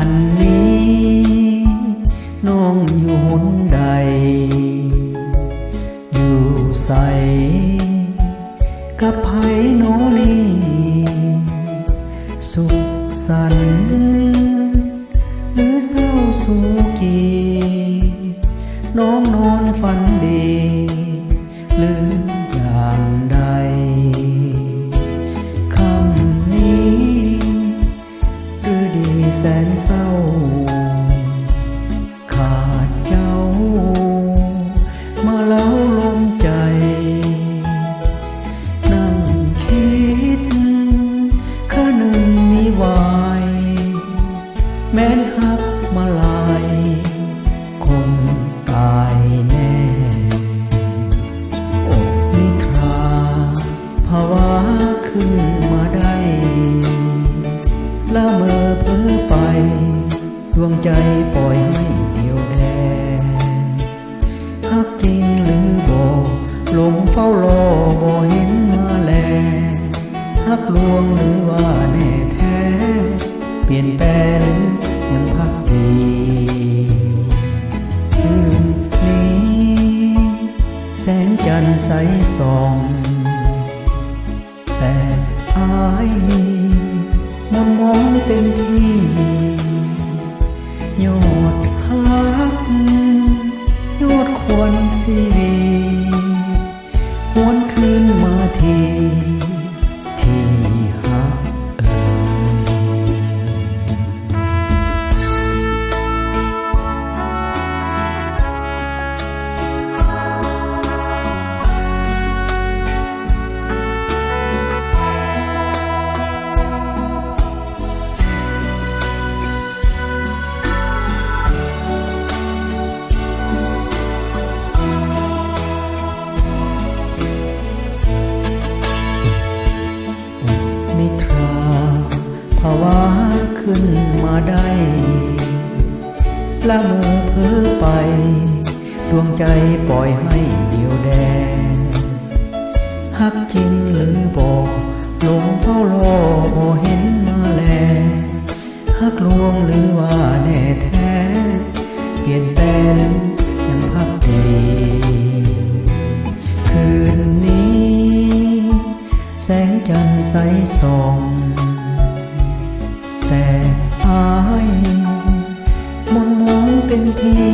นนี้น้องอยู่หนใดอยู่ใสกับไผโนนี้สุขสันต์หรือเศร้าสุขีน้องนอนฝันดีหรืออย่างใดคำนี้หรือดีแสนเศร้าขาดเจ้ามาเล้าลมใจนั่งคิดข้าหนึ่งมีวายแม้นหักมาลายคงตายแน่อกนิทราภาวะขึ้นมาได้ละเมอเพ้อไปดวงใจปล่อยให้เดียวแดฮักจริงหรือบ่หลงเฝ้ารอบ่เห็นมาแลฮักลวงหรือว่าแน่แท้เปลี่ยนแปลงยังพักดีคืนนี้แสงจันทร์ใสส่องแต่อายมนมองเต็มที่ยอดฮักยอดควรสิริหวนคืนมาทีที่ฮักนิทราภาวะขึ้นมาได้ละเมอเพ้อไปดวงใจปล่อยให้เดียวแดฮักจริงหรือบอกหลงเฝ้ารอบ่เห็นมาแลฮักลวงหรือว่าแน่แท้เปลี่ยนแปลงยังพักดีคืนนี้แสงจันทร์ใสส่องแต่อายมนมองเต็มที่